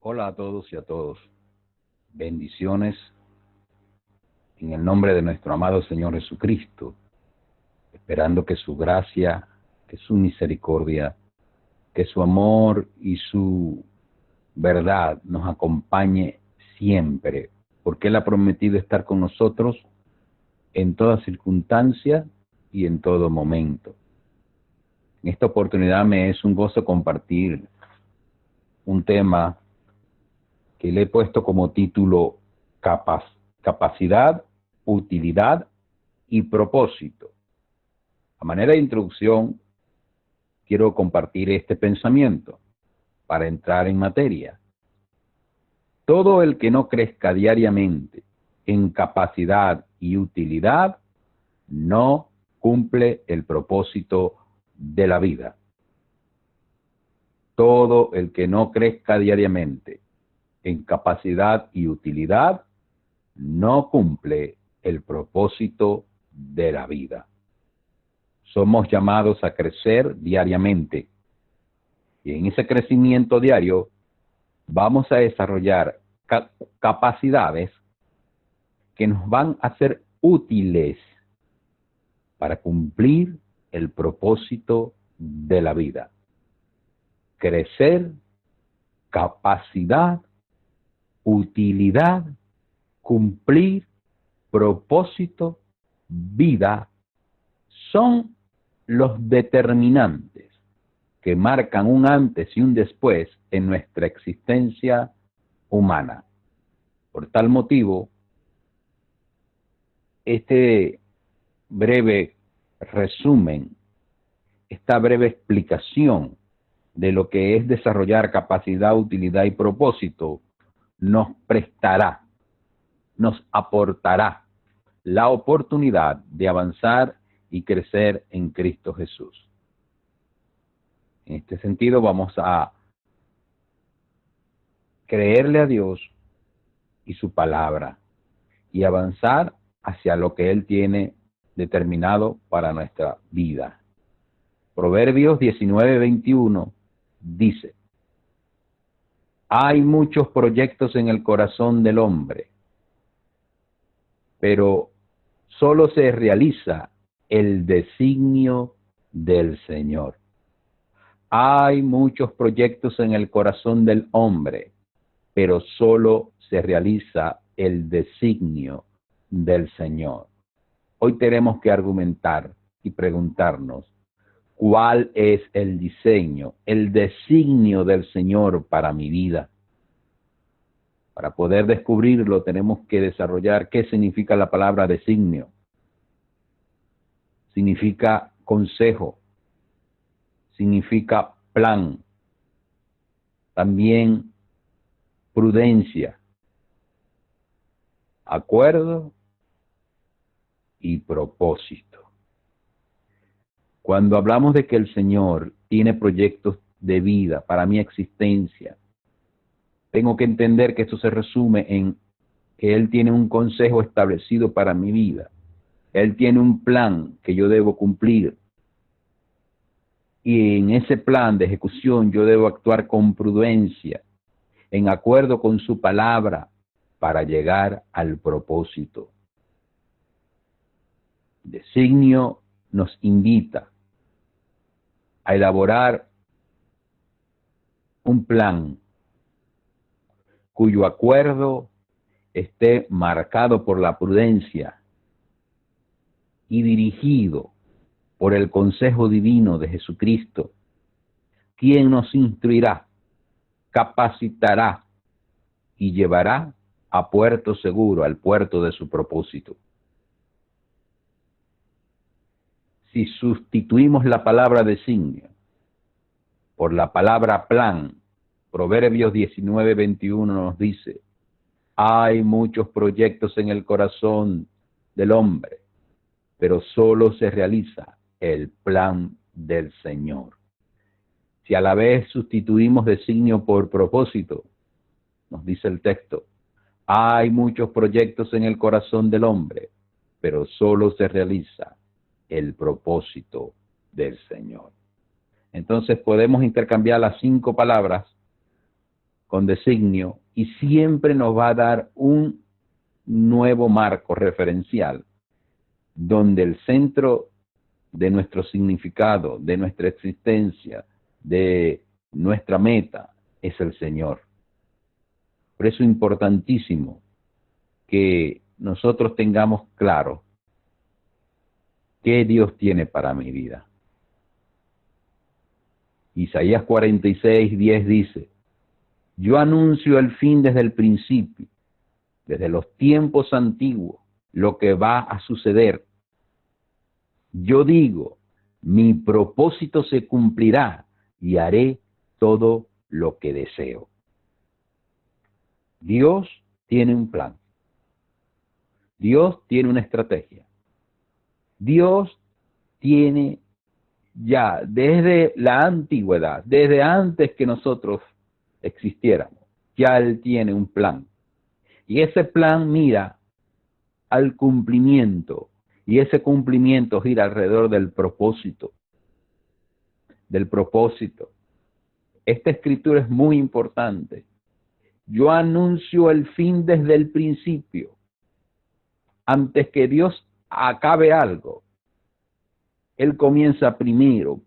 Hola a todos y a todos. Bendiciones en el nombre de nuestro amado Señor Jesucristo, esperando que su gracia, que su misericordia, que su amor y su verdad nos acompañe siempre, porque Él ha prometido estar con nosotros en toda circunstancia y en todo momento. En esta oportunidad me es un gozo compartir un tema que le he puesto como título capacidad, utilidad y propósito. A manera de introducción, quiero compartir este pensamiento para entrar en materia. Todo el que no crezca diariamente en capacidad y utilidad no cumple el propósito de la vida. Todo el que no crezca diariamente en capacidad y utilidad no cumple el propósito de la vida. Somos llamados a crecer diariamente y en ese crecimiento diario vamos a desarrollar capacidades que nos van a ser útiles para cumplir el propósito de la vida. Crecer, capacidad, utilidad, cumplir, propósito, vida, son los determinantes que marcan un antes y un después en nuestra existencia humana. Por tal motivo, este breve resumen, esta breve explicación de lo que es desarrollar capacidad, utilidad y propósito, nos prestará, nos aportará la oportunidad de avanzar y crecer en Cristo Jesús. En este sentido, vamos a creerle a Dios y su palabra y avanzar hacia lo que Él tiene determinado para nuestra vida. Proverbios 19:21 dice: hay muchos proyectos en el corazón del hombre, pero solo se realiza el designio del Señor. Hay muchos proyectos en el corazón del hombre, pero solo se realiza el designio del Señor. Hoy tenemos que argumentar y preguntarnos cuál es el diseño, el designio del Señor para mi vida. Para poder descubrirlo tenemos que desarrollar qué significa la palabra designio. Significa consejo, significa plan, también prudencia, acuerdo y propósito. Cuando hablamos de que el Señor tiene proyectos de vida para mi existencia, tengo que entender que esto se resume en que Él tiene un consejo establecido para mi vida. Él tiene un plan que yo debo cumplir. Y en ese plan de ejecución yo debo actuar con prudencia, en acuerdo con su palabra, para llegar al propósito. El designio nos invita a elaborar un plan cuyo acuerdo esté marcado por la prudencia y dirigido por el consejo divino de Jesucristo, quien nos instruirá, capacitará y llevará a puerto seguro, al puerto de su propósito. Si sustituimos la palabra designio por la palabra plan, Proverbios 19:21 nos dice: hay muchos proyectos en el corazón del hombre, pero solo se realiza el plan del Señor. Si a la vez sustituimos designio por propósito, nos dice el texto: hay muchos proyectos en el corazón del hombre, pero solo se realiza el propósito del Señor. Entonces podemos intercambiar las 5 palabras con designio y siempre nos va a dar un nuevo marco referencial donde el centro de nuestro significado, de nuestra existencia, de nuestra meta es el Señor. Por eso es importantísimo que nosotros tengamos claro qué Dios tiene para mi vida. Isaías 46:10 dice: yo anuncio el fin desde el principio, desde los tiempos antiguos, lo que va a suceder. Yo digo, mi propósito se cumplirá y haré todo lo que deseo. Dios tiene un plan. Dios tiene una estrategia. Dios tiene ya desde la antigüedad, desde antes que nosotros existiéramos, ya Él tiene un plan. Y ese plan mira al cumplimiento, y ese cumplimiento gira alrededor del propósito. Del propósito. Esta escritura es muy importante. Yo anuncio el fin desde el principio. Antes que Dios acabe algo, Él comienza primero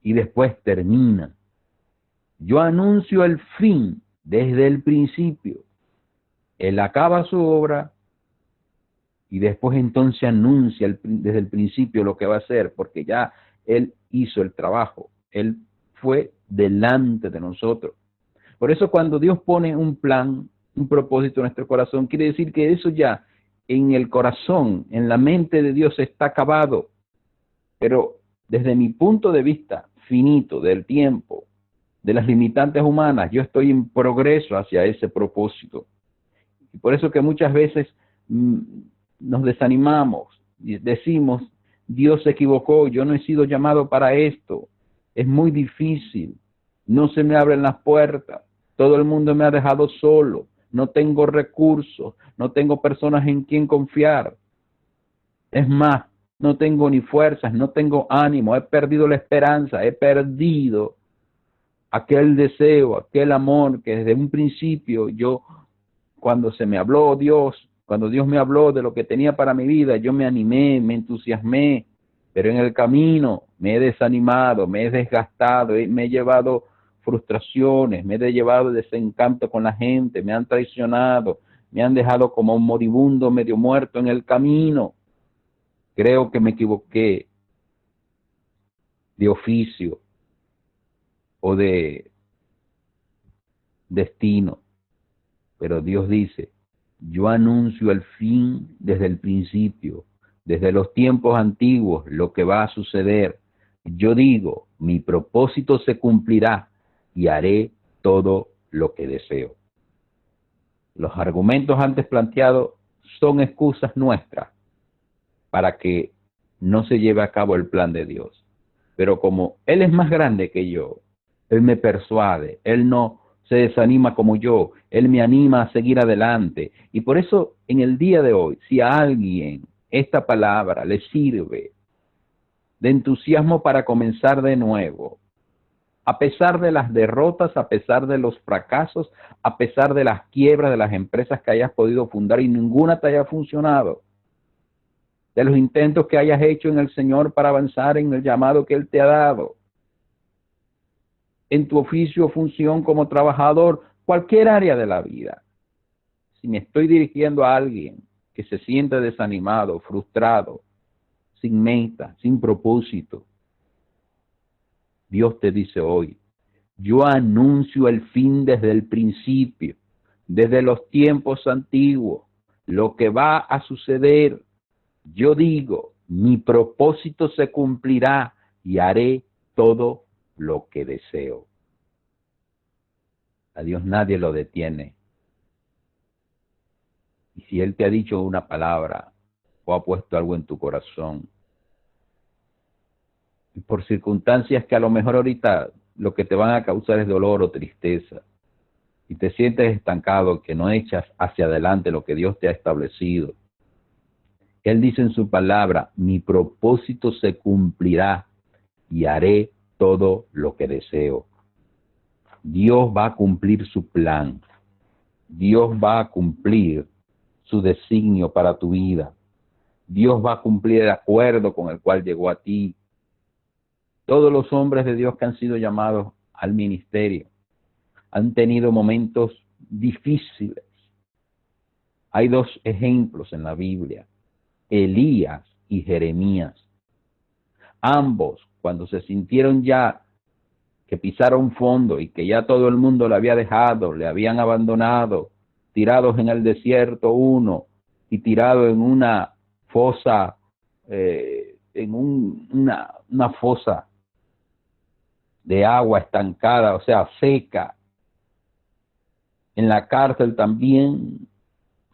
y después termina. Yo anuncio el fin desde el principio. Él acaba su obra y después entonces anuncia desde el principio lo que va a hacer, porque ya Él hizo el trabajo. Él fue delante de nosotros. Por eso cuando Dios pone un plan, un propósito en nuestro corazón, quiere decir que eso ya en el corazón, en la mente de Dios está acabado. Pero desde mi punto de vista finito del tiempo, de las limitantes humanas, yo estoy en progreso hacia ese propósito. Y por eso que muchas veces nos desanimamos y decimos, Dios se equivocó, yo no he sido llamado para esto, es muy difícil, no se me abren las puertas, todo el mundo me ha dejado solo, no tengo recursos, no tengo personas en quien confiar. Es más, no tengo ni fuerzas, no tengo ánimo, he perdido la esperanza, he perdido aquel deseo, aquel amor que desde un principio yo, cuando se me habló Dios, cuando Dios me habló de lo que tenía para mi vida, yo me animé, me entusiasmé, pero en el camino me he desanimado, me he desgastado, me he llevado frustraciones, me he llevado desencanto con la gente, me han traicionado, me han dejado como un moribundo medio muerto en el camino. Creo que me equivoqué de oficio o de destino. Pero Dios dice, yo anuncio el fin desde el principio, desde los tiempos antiguos, lo que va a suceder. Yo digo, mi propósito se cumplirá y haré todo lo que deseo. Los argumentos antes planteados son excusas nuestras para que no se lleve a cabo el plan de Dios. Pero como Él es más grande que yo, Él me persuade, Él no se desanima como yo, Él me anima a seguir adelante. Y por eso en el día de hoy, si a alguien esta palabra le sirve de entusiasmo para comenzar de nuevo, a pesar de las derrotas, a pesar de los fracasos, a pesar de las quiebras de las empresas que hayas podido fundar y ninguna te haya funcionado, de los intentos que hayas hecho en el Señor para avanzar en el llamado que Él te ha dado, en tu oficio o función como trabajador, cualquier área de la vida. Si me estoy dirigiendo a alguien que se siente desanimado, frustrado, sin meta, sin propósito, Dios te dice hoy, yo anuncio el fin desde el principio, desde los tiempos antiguos, lo que va a suceder. Yo digo, mi propósito se cumplirá y haré todo lo que deseo. A Dios nadie lo detiene. Y si Él te ha dicho una palabra o ha puesto algo en tu corazón, y por circunstancias que a lo mejor ahorita lo que te van a causar es dolor o tristeza, y te sientes estancado, que no echas hacia adelante lo que Dios te ha establecido, Él dice en su palabra, mi propósito se cumplirá y haré todo lo que deseo. Dios va a cumplir su plan. Dios va a cumplir su designio para tu vida. Dios va a cumplir el acuerdo con el cual llegó a ti. Todos los hombres de Dios que han sido llamados al ministerio han tenido momentos difíciles. Hay dos ejemplos en la Biblia, Elías y Jeremías. Ambos, cuando se sintieron ya que pisaron fondo y que ya todo el mundo le había dejado, le habían abandonado, tirados en el desierto uno y tirado en una fosa, una fosa de agua estancada, o sea, seca. En la cárcel también,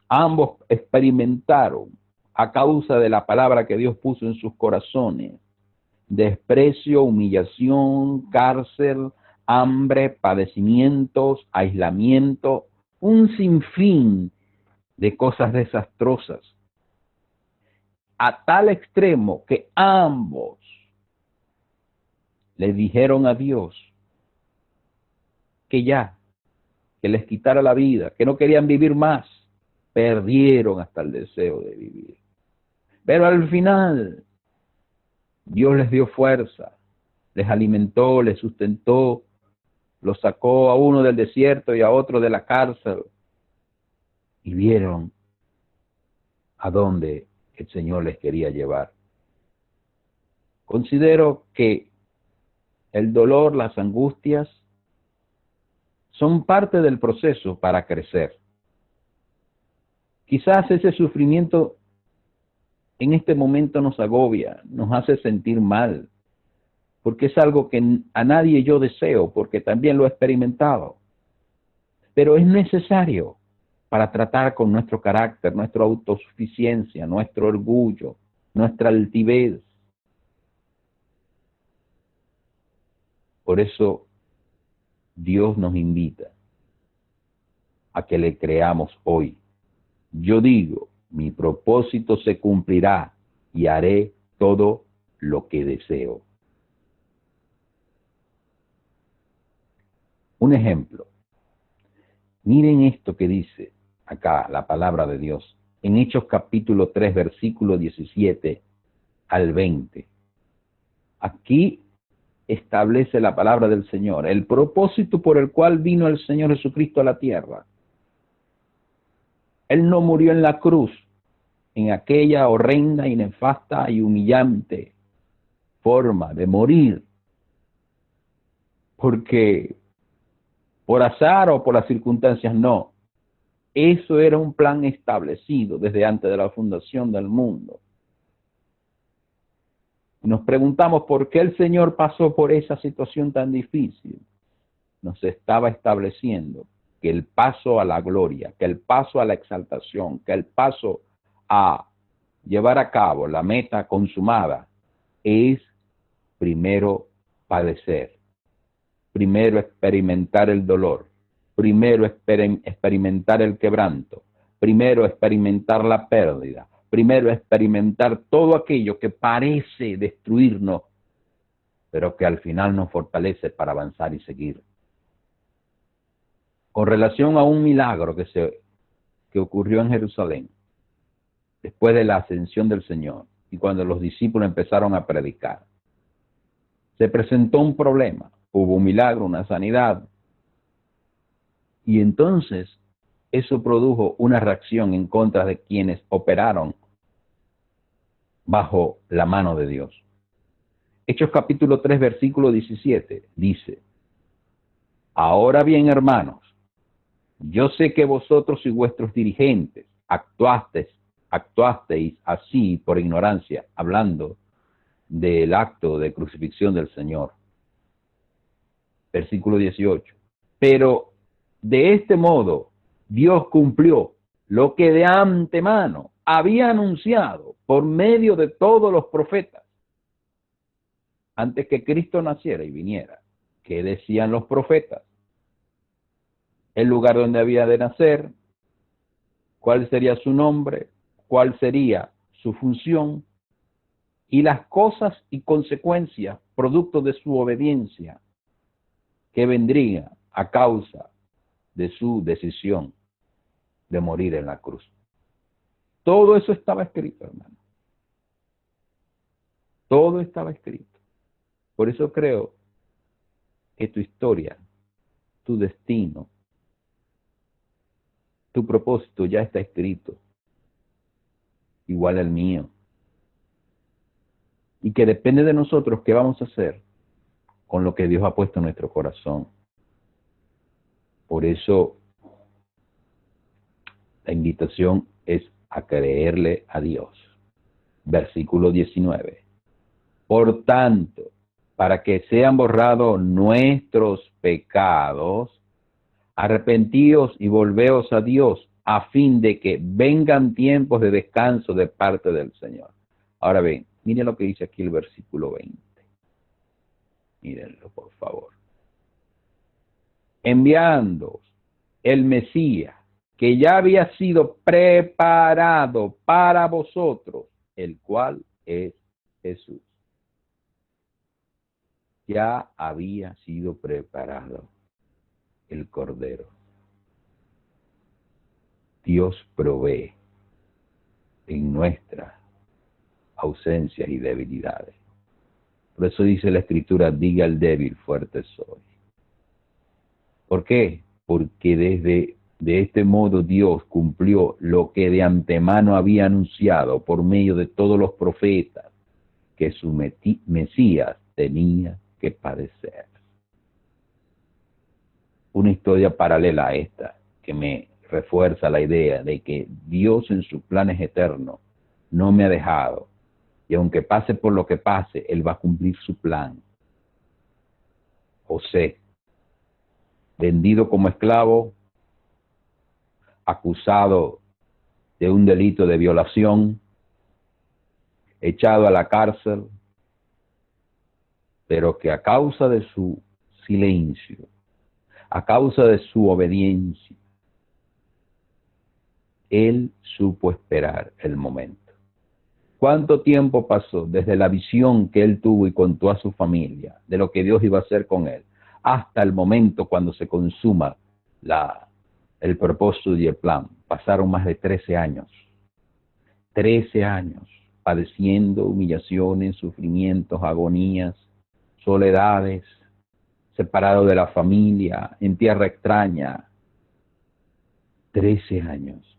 ambos experimentaron, a causa de la palabra que Dios puso en sus corazones, desprecio, humillación, cárcel, hambre, padecimientos, aislamiento, un sinfín de cosas desastrosas, a tal extremo que ambos le dijeron a Dios que ya, que les quitara la vida, que no querían vivir más, perdieron hasta el deseo de vivir. Pero al final, Dios les dio fuerza, les alimentó, les sustentó, los sacó a uno del desierto y a otro de la cárcel, y vieron a dónde el Señor les quería llevar. Considero que el dolor, las angustias, son parte del proceso para crecer. Quizás ese sufrimiento en este momento nos agobia, nos hace sentir mal, porque es algo que a nadie yo deseo, porque también lo he experimentado. Pero es necesario para tratar con nuestro carácter, nuestra autosuficiencia, nuestro orgullo, nuestra altivez. Por eso Dios nos invita a que le creamos hoy. Yo digo, mi propósito se cumplirá y haré todo lo que deseo. Un ejemplo. Miren esto que dice acá la palabra de Dios en Hechos capítulo 3, versículo 17 al 20. Aquí establece la palabra del Señor, el propósito por el cual vino el Señor Jesucristo a la tierra. Él no murió en la cruz, en aquella horrenda y nefasta y humillante forma de morir, porque por azar o por las circunstancias, no. Eso era un plan establecido desde antes de la fundación del mundo. Nos preguntamos por qué el Señor pasó por esa situación tan difícil. Nos estaba estableciendo que el paso a la gloria, que el paso a la exaltación, que el paso a llevar a cabo la meta consumada es primero padecer, primero experimentar el dolor, primero experimentar el quebranto, primero experimentar la pérdida, primero experimentar todo aquello que parece destruirnos, pero que al final nos fortalece para avanzar y seguir. Con relación a un milagro que ocurrió en Jerusalén, después de la ascensión del Señor, y cuando los discípulos empezaron a predicar, se presentó un problema, hubo un milagro, una sanidad, y entonces eso produjo una reacción en contra de quienes operaron bajo la mano de Dios. Hechos capítulo 3, versículo 17, dice, ahora bien, hermanos, yo sé que vosotros y vuestros dirigentes actuasteis así por ignorancia, hablando del acto de crucifixión del Señor. Versículo 18. Pero de este modo Dios cumplió lo que de antemano había anunciado por medio de todos los profetas. Antes que Cristo naciera y viniera, ¿qué decían los profetas? El lugar donde había de nacer, cuál sería su nombre, cuál sería su función y las cosas y consecuencias producto de su obediencia que vendría a causa de su decisión de morir en la cruz. Todo eso estaba escrito, hermano. Todo estaba escrito. Por eso creo que tu historia, tu destino, tu propósito ya está escrito, igual al mío. Y que depende de nosotros qué vamos a hacer con lo que Dios ha puesto en nuestro corazón. Por eso la invitación es a creerle a Dios. Versículo 19. Por tanto, para que sean borrados nuestros pecados, arrepentíos y volveos a Dios, a fin de que vengan tiempos de descanso de parte del Señor. Ahora bien, miren lo que dice aquí el versículo 20. Mírenlo, por favor. Enviándoos el Mesías, que ya había sido preparado para vosotros, el cual es Jesús. Ya había sido preparado el Cordero. Dios provee en nuestras ausencias y debilidades. Por eso dice la Escritura, diga al débil, fuerte soy. ¿Por qué? Porque de este modo Dios cumplió lo que de antemano había anunciado por medio de todos los profetas, que su Mesías tenía que padecer. Una historia paralela a esta, que me refuerza la idea de que Dios en sus planes eternos no me ha dejado, y aunque pase por lo que pase, Él va a cumplir su plan. José, vendido como esclavo, acusado de un delito de violación, echado a la cárcel, pero que a causa de su silencio, a causa de su obediencia, él supo esperar el momento. ¿Cuánto tiempo pasó desde la visión que él tuvo y contó a su familia de lo que Dios iba a hacer con él, hasta el momento cuando se consuma el propósito y el plan? Pasaron más de 13 años. 13 años padeciendo humillaciones, sufrimientos, agonías, soledades, separado de la familia, en tierra extraña. 13 años.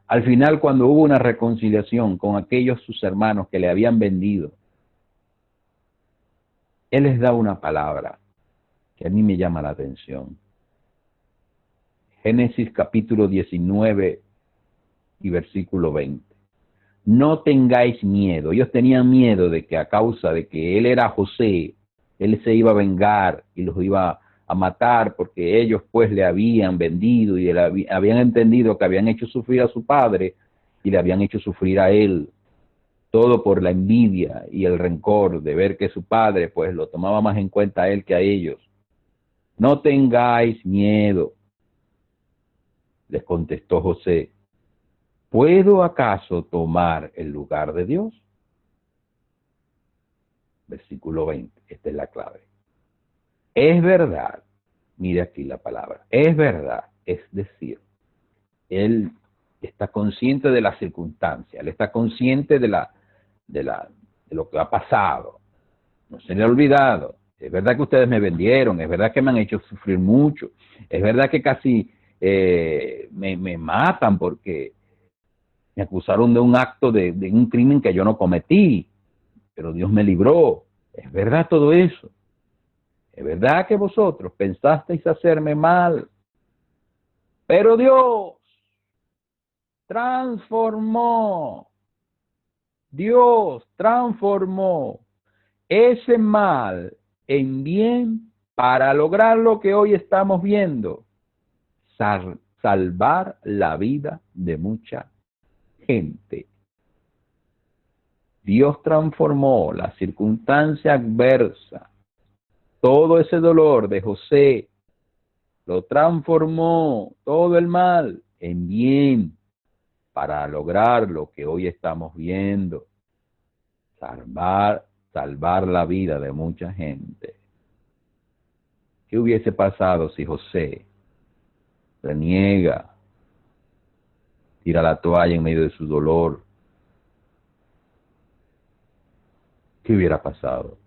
Al final, cuando hubo una reconciliación con aquellos sus hermanos que le habían vendido, él les da una palabra que a mí me llama la atención. Génesis capítulo 19 y versículo 20. No tengáis miedo. Ellos tenían miedo de que a causa de que él era José, él se iba a vengar y los iba a matar porque ellos pues le habían vendido y habían entendido que habían hecho sufrir a su padre y le habían hecho sufrir a él. Todo por la envidia y el rencor de ver que su padre pues lo tomaba más en cuenta a él que a ellos. No tengáis miedo, les contestó José. ¿Puedo acaso tomar el lugar de Dios? Versículo 20, esta es la clave. Es verdad, mire aquí la palabra, es verdad, es decir, él está consciente de la circunstancia, él está consciente de lo que ha pasado, no se le ha olvidado. Es verdad que ustedes me vendieron, es verdad que me han hecho sufrir mucho, es verdad que casi me matan porque me acusaron de un acto, de un crimen que yo no cometí, pero Dios me libró. Es verdad todo eso. Es verdad que vosotros pensasteis hacerme mal, pero Dios transformó ese mal en bien para lograr lo que hoy estamos viendo, salvar la vida de mucha gente. Dios transformó la circunstancia adversa, todo ese dolor de José, lo transformó todo el mal en bien para lograr lo que hoy estamos viendo, salvar la vida de mucha gente. ¿Qué hubiese pasado si José reniega, tira la toalla en medio de su dolor? ¿Qué hubiera pasado?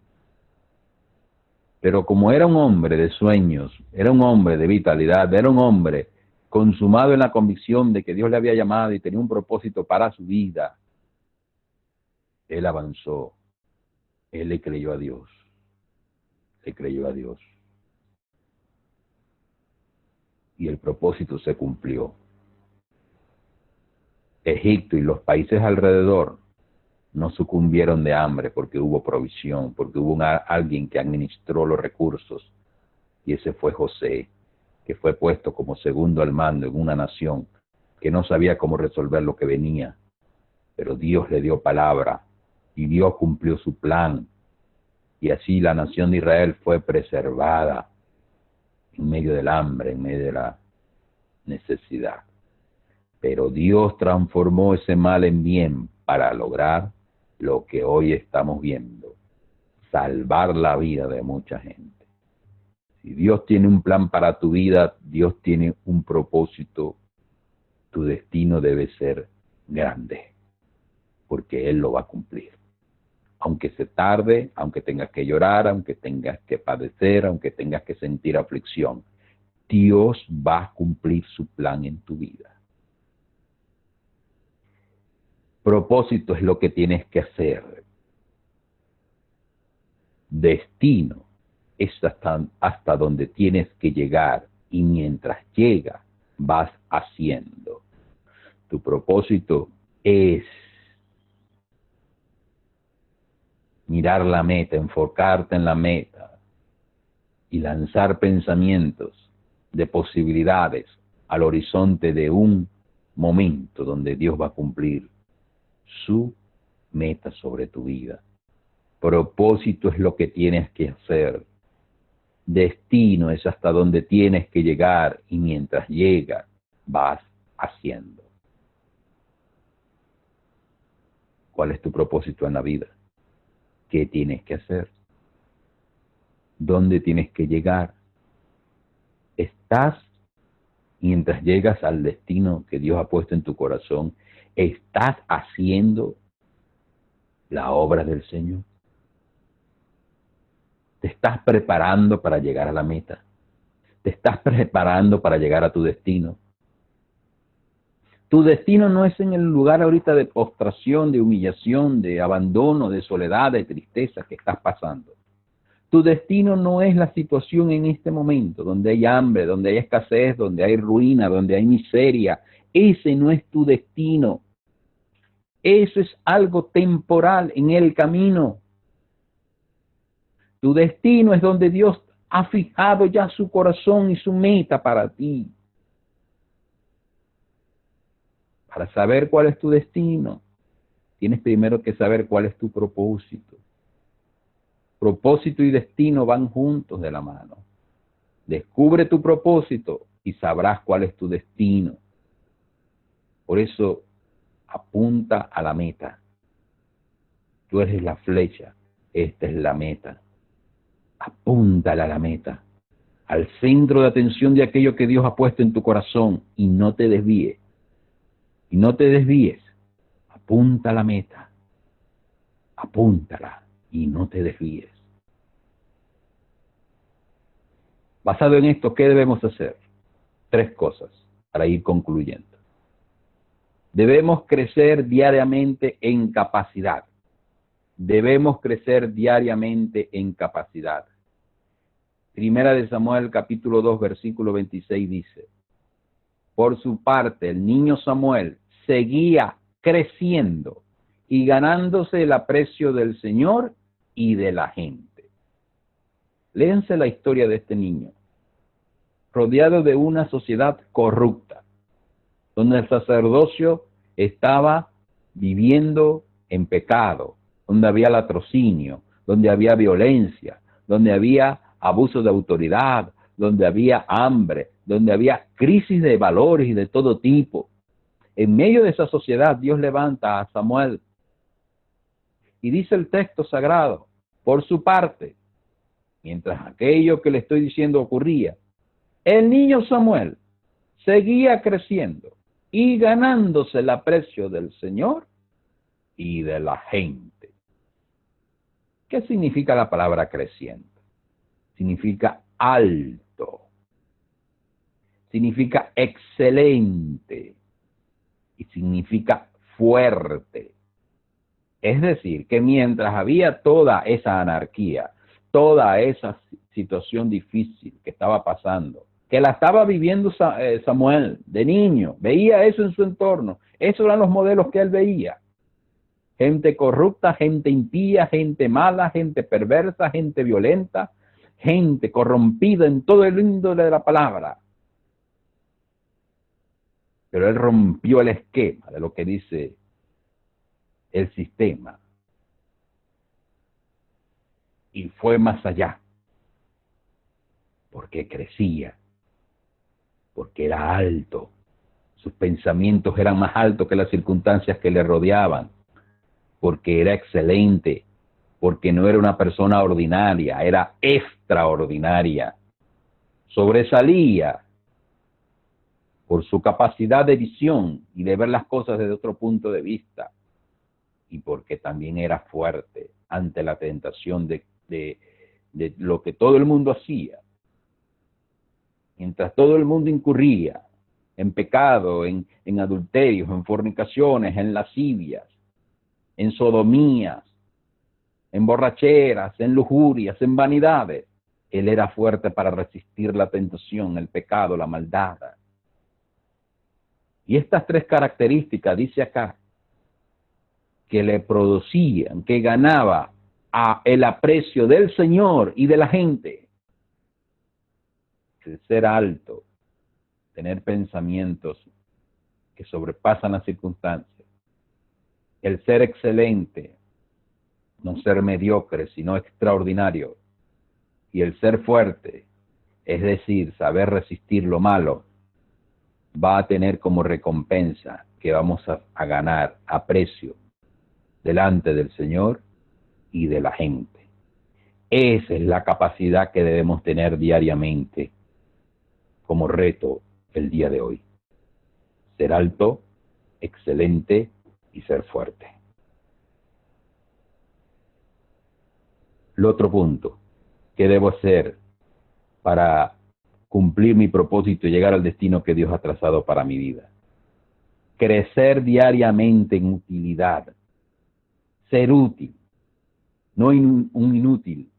Pero como era un hombre de sueños, era un hombre de vitalidad, era un hombre consumado en la convicción de que Dios le había llamado y tenía un propósito para su vida, él avanzó, él le creyó a Dios, le creyó a Dios. Y el propósito se cumplió. Egipto y los países alrededor no sucumbieron de hambre porque hubo provisión, porque hubo alguien que administró los recursos, y ese fue José, que fue puesto como segundo al mando en una nación que no sabía cómo resolver lo que venía, pero Dios le dio palabra y Dios cumplió su plan, y así la nación de Israel fue preservada en medio del hambre, en medio de la necesidad. Pero Dios transformó ese mal en bien para lograr lo que hoy estamos viendo, salvar la vida de mucha gente. Si Dios tiene un plan para tu vida, Dios tiene un propósito, tu destino debe ser grande, porque Él lo va a cumplir. Aunque se tarde, aunque tengas que llorar, aunque tengas que padecer, aunque tengas que sentir aflicción, Dios va a cumplir su plan en tu vida. Propósito es lo que tienes que hacer. Destino es hasta donde tienes que llegar, y mientras llegas vas haciendo. Tu propósito es mirar la meta, enfocarte en la meta y lanzar pensamientos de posibilidades al horizonte de un momento donde Dios va a cumplir su meta sobre tu vida. Propósito es lo que tienes que hacer. Destino es hasta donde tienes que llegar, y mientras llegas vas haciendo. ¿Cuál es tu propósito en la vida? ¿Qué tienes que hacer? ¿Dónde tienes que llegar? Mientras llegas al destino que Dios ha puesto en tu corazón, ¿estás haciendo la obra del Señor? ¿Te estás preparando para llegar a la meta? ¿Te estás preparando para llegar a tu destino? Tu destino no es en el lugar ahorita de postración, de humillación, de abandono, de soledad, de tristeza que estás pasando. Tu destino no es la situación en este momento, donde hay hambre, donde hay escasez, donde hay ruina, donde hay miseria. Ese no es tu destino. Eso es algo temporal en el camino. Tu destino es donde Dios ha fijado ya su corazón y su meta para ti. Para saber cuál es tu destino, tienes primero que saber cuál es tu propósito. Propósito y destino van juntos de la mano. Descubre tu propósito y sabrás cuál es tu destino. Por eso, apunta a la meta. Tú eres la flecha, esta es la meta. Apúntale a la meta, al centro de atención de aquello que Dios ha puesto en tu corazón, y no te desvíes. Y no te desvíes. Apunta a la meta. Apúntala y no te desvíes. Basado en esto, ¿qué debemos hacer? 3 cosas para ir concluyendo. Debemos crecer diariamente en capacidad. Debemos crecer diariamente en capacidad. Primera de Samuel, capítulo 2, versículo 26 dice: por su parte, el niño Samuel seguía creciendo y ganándose el aprecio del Señor y de la gente. Léanse la historia de este niño, rodeado de una sociedad corrupta, donde el sacerdocio estaba viviendo en pecado, donde había latrocinio, donde había violencia, donde había abuso de autoridad, donde había hambre, donde había crisis de valores y de todo tipo. En medio de esa sociedad, Dios levanta a Samuel y dice el texto sagrado: por su parte, mientras aquello que le estoy diciendo ocurría, el niño Samuel seguía creciendo y ganándose el aprecio del Señor y de la gente. ¿Qué significa la palabra creciendo? Significa alto, significa excelente y significa fuerte. Es decir, que mientras había toda esa anarquía, toda esa situación difícil que estaba pasando, que la estaba viviendo Samuel de niño, veía eso en su entorno, esos eran los modelos que él veía. Gente corrupta, gente impía, gente mala, gente perversa, gente violenta, gente corrompida en todo el índole de la palabra. Pero él rompió el esquema de lo que dice el sistema y fue más allá, porque crecía, porque era alto, sus pensamientos eran más altos que las circunstancias que le rodeaban, porque era excelente, porque no era una persona ordinaria, era extraordinaria, sobresalía por su capacidad de visión y de ver las cosas desde otro punto de vista, y porque también era fuerte ante la tentación de lo que todo el mundo hacía. Mientras todo el mundo incurría en pecado, en adulterios, en fornicaciones, en lascivias, en sodomías, en borracheras, en lujurias, en vanidades, él era fuerte para resistir la tentación, el pecado, la maldad. Y estas tres características, dice acá, que le producían, que ganaba el aprecio del Señor y de la gente. El ser alto, tener pensamientos que sobrepasan las circunstancias. El ser excelente, no ser mediocre, sino extraordinario. Y el ser fuerte, es decir, saber resistir lo malo, va a tener como recompensa que vamos a ganar aprecio delante del Señor y de la gente. Esa es la capacidad que debemos tener diariamente como reto el día de hoy. Ser alto, excelente y ser fuerte. El otro punto, ¿qué debo hacer para cumplir mi propósito y llegar al destino que Dios ha trazado para mi vida? Crecer diariamente en utilidad. Ser útil, no un inútil,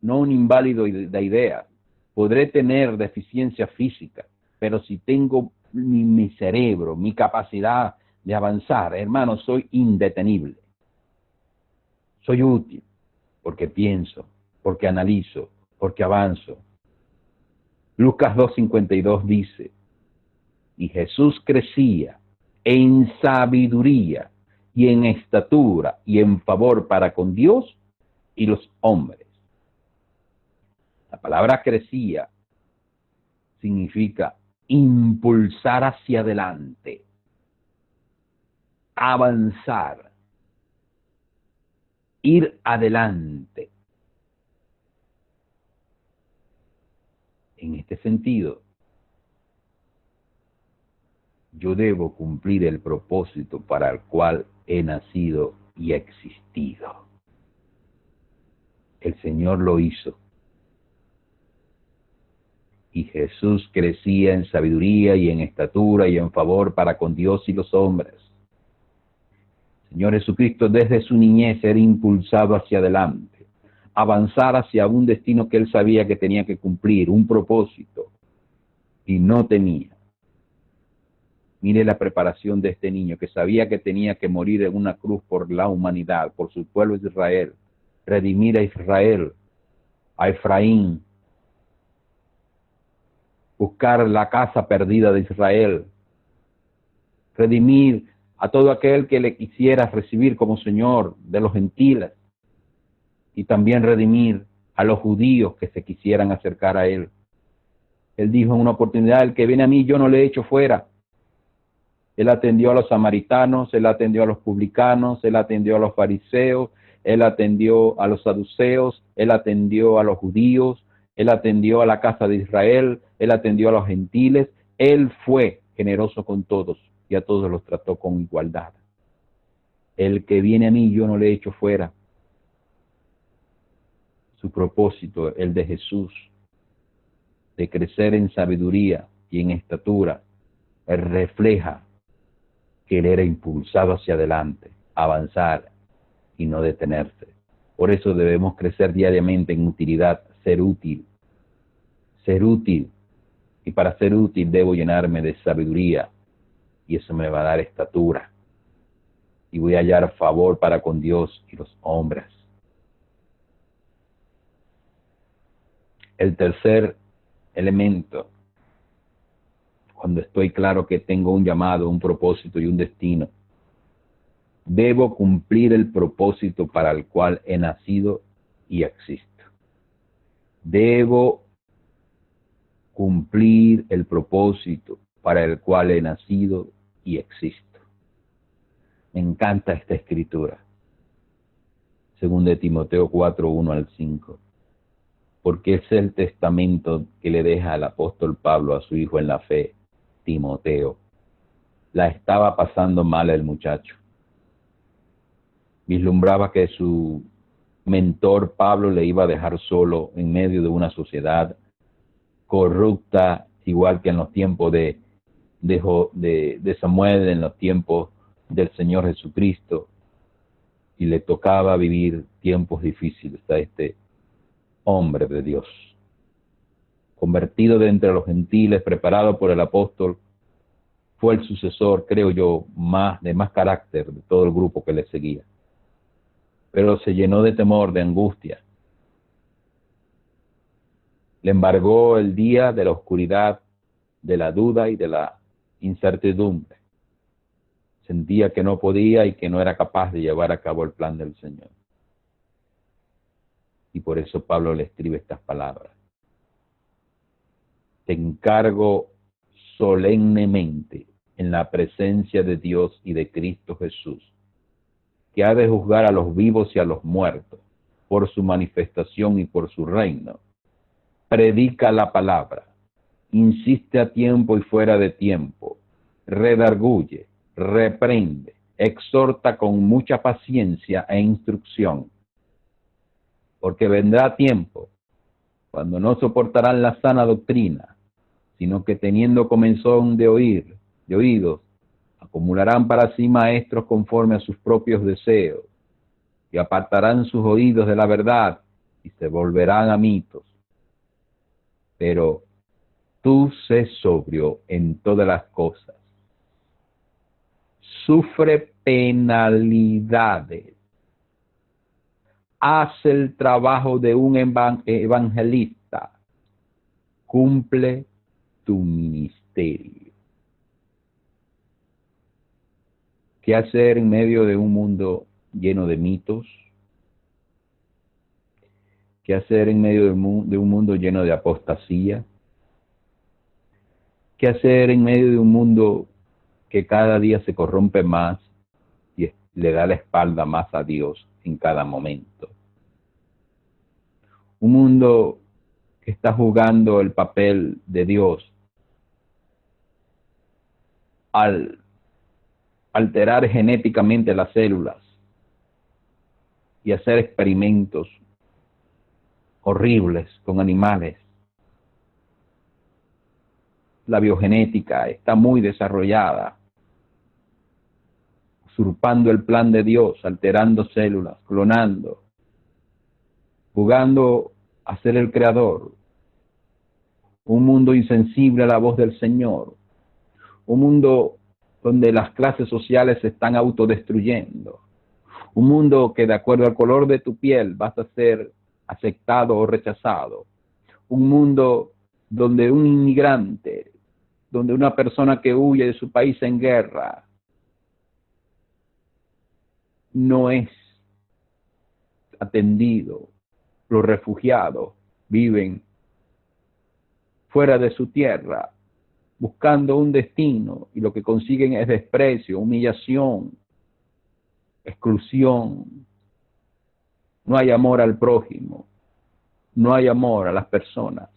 no un inválido de ideas. Podré tener deficiencia física, pero si tengo mi cerebro, mi capacidad de avanzar, hermano, soy indetenible. Soy útil porque pienso, porque analizo, porque avanzo. Lucas 2:52 dice, y Jesús crecía en sabiduría y en estatura y en favor para con Dios y los hombres. La palabra crecía significa impulsar hacia adelante, avanzar, ir adelante. En este sentido, yo debo cumplir el propósito para el cual he nacido y existido. El Señor lo hizo. Y Jesús crecía en sabiduría y en estatura y en favor para con Dios y los hombres. Señor Jesucristo desde su niñez era impulsado hacia adelante, avanzar hacia un destino que él sabía que tenía que cumplir, un propósito, y no temía. Mire la preparación de este niño que sabía que tenía que morir en una cruz por la humanidad, por su pueblo de Israel, redimir a Israel, a Efraín, buscar la casa perdida de Israel, redimir a todo aquel que le quisiera recibir como Señor de los gentiles y también redimir a los judíos que se quisieran acercar a Él. Él dijo en una oportunidad, el que viene a mí yo no le echo fuera. Él atendió a los samaritanos, Él atendió a los publicanos, Él atendió a los fariseos, Él atendió a los saduceos, Él atendió a los judíos, Él atendió a la casa de Israel, Él atendió a los gentiles. Él fue generoso con todos y a todos los trató con igualdad. El que viene a mí, yo no le echo fuera. Su propósito, el de Jesús, de crecer en sabiduría y en estatura, refleja que él era impulsado hacia adelante, avanzar y no detenerse. Por eso debemos crecer diariamente en utilidad, ser útil. Ser útil. Y para ser útil debo llenarme de sabiduría y eso me va a dar estatura. Y voy a hallar favor para con Dios y los hombres. El tercer elemento, cuando estoy claro que tengo un llamado, un propósito y un destino, debo cumplir el propósito para el cual he nacido y existo. Debo cumplir el propósito para el cual he nacido y existo. Me encanta esta escritura. Según de Timoteo 4, 1 al 5. Porque es el testamento que le deja el apóstol Pablo a su hijo en la fe, Timoteo. La estaba pasando mal el muchacho. Vislumbraba que su mentor Pablo le iba a dejar solo en medio de una sociedad corrupta, igual que en los tiempos de Samuel, en los tiempos del Señor Jesucristo, y le tocaba vivir tiempos difíciles a este hombre de Dios, convertido de entre los gentiles, preparado por el apóstol. Fue el sucesor, creo yo, de más carácter de todo el grupo que le seguía. Pero se llenó de temor, de angustia. Le embargó el día de la oscuridad, de la duda y de la incertidumbre. Sentía que no podía y que no era capaz de llevar a cabo el plan del Señor. Y por eso Pablo le escribe estas palabras. Te encargo solemnemente en la presencia de Dios y de Cristo Jesús, que ha de juzgar a los vivos y a los muertos por su manifestación y por su reino. Predica la palabra, insiste a tiempo y fuera de tiempo, redarguye, reprende, exhorta con mucha paciencia e instrucción, porque vendrá tiempo cuando no soportarán la sana doctrina, sino que teniendo comezón de oídos, acumularán para sí maestros conforme a sus propios deseos, y apartarán sus oídos de la verdad, y se volverán a mitos. Pero tú sé sobrio en todas las cosas, sufre penalidades, haz el trabajo de un evangelista, cumple tu ministerio. ¿Qué hacer en medio de un mundo lleno de mitos? ¿Qué hacer en medio de un mundo lleno de apostasía? ¿Qué hacer en medio de un mundo que cada día se corrompe más y le da la espalda más a Dios en cada momento? Un mundo que está jugando el papel de Dios al alterar genéticamente las células y hacer experimentos horribles con animales. La biogenética está muy desarrollada, usurpando el plan de Dios, alterando células, clonando, jugando a ser el creador. Un mundo insensible a la voz del Señor. Un mundo donde las clases sociales se están autodestruyendo. Un mundo que de acuerdo al color de tu piel vas a ser aceptado o rechazado. Un mundo donde un inmigrante, donde una persona que huye de su país en guerra, no es atendido. Los refugiados viven fuera de su tierra, buscando un destino, y lo que consiguen es desprecio, humillación, exclusión. no hay amor al prójimo, no hay amor a las personas.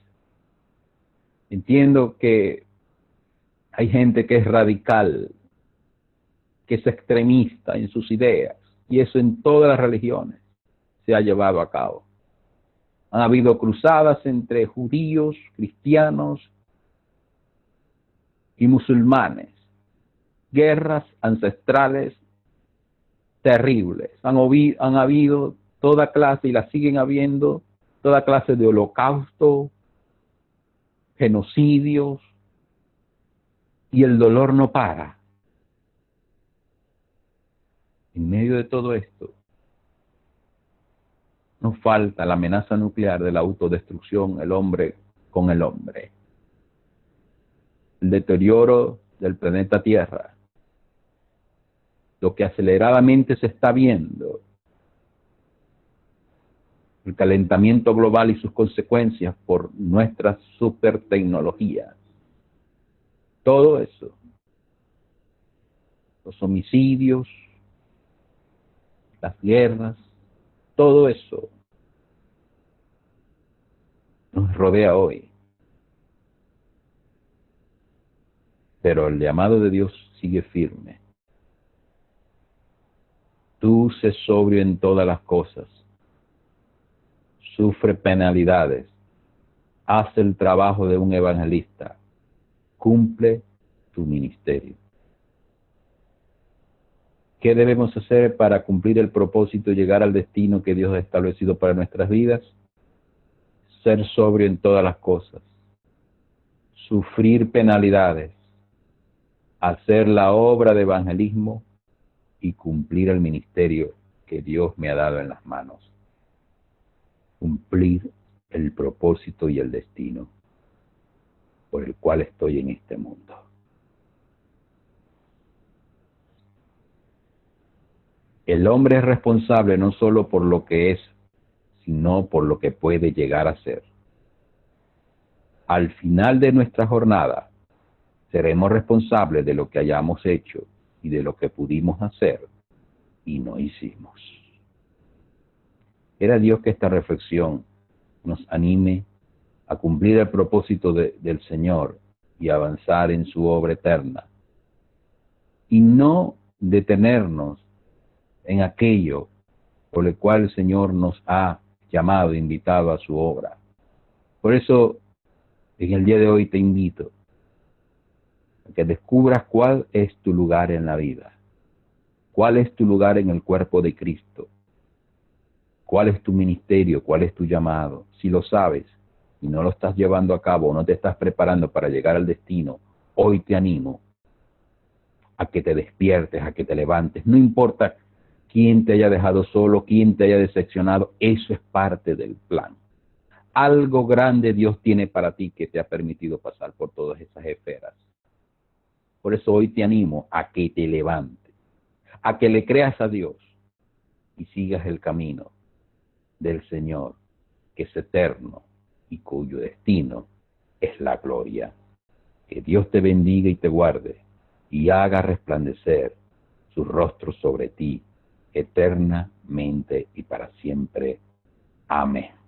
Entiendo que hay gente que es radical, que es extremista en sus ideas, y eso en todas las religiones se ha llevado a cabo. Han habido cruzadas entre judíos, cristianos y musulmanes, guerras ancestrales terribles. Han habido toda clase, y las siguen habiendo, toda clase de holocausto, genocidios, y el dolor no para. En medio de todo esto, nos falta la amenaza nuclear de la autodestrucción, el hombre con el hombre, el deterioro del planeta Tierra, lo que aceleradamente se está viendo, el calentamiento global y sus consecuencias por nuestras supertecnologías. Todo eso, los homicidios, las guerras, todo eso nos rodea hoy. Pero el llamado de Dios sigue firme. Tú sé sobrio en todas las cosas. Sufre penalidades. Haz el trabajo de un evangelista. Cumple tu ministerio. ¿Qué debemos hacer para cumplir el propósito y llegar al destino que Dios ha establecido para nuestras vidas? Ser sobrio en todas las cosas. Sufrir penalidades. Hacer la obra de evangelismo y cumplir el ministerio que Dios me ha dado en las manos. Cumplir el propósito y el destino por el cual estoy en este mundo. El hombre es responsable no solo por lo que es, sino por lo que puede llegar a ser. Al final de nuestra jornada, seremos responsables de lo que hayamos hecho y de lo que pudimos hacer y no hicimos. Era Dios que esta reflexión nos anime a cumplir el propósito del Señor y avanzar en su obra eterna, y no detenernos en aquello por el cual el Señor nos ha llamado, invitado a su obra. Por eso, en el día de hoy te invito a que descubras cuál es tu lugar en la vida, cuál es tu lugar en el cuerpo de Cristo, cuál es tu ministerio, cuál es tu llamado. Si lo sabes y no lo estás llevando a cabo, no te estás preparando para llegar al destino, hoy te animo a que te despiertes, a que te levantes. No importa quién te haya dejado solo, quién te haya decepcionado, eso es parte del plan. Algo grande Dios tiene para ti que te ha permitido pasar por todas esas esferas. Por eso hoy te animo a que te levantes, a que le creas a Dios y sigas el camino del Señor, que es eterno y cuyo destino es la gloria. Que Dios te bendiga y te guarde y haga resplandecer su rostro sobre ti eternamente y para siempre. Amén.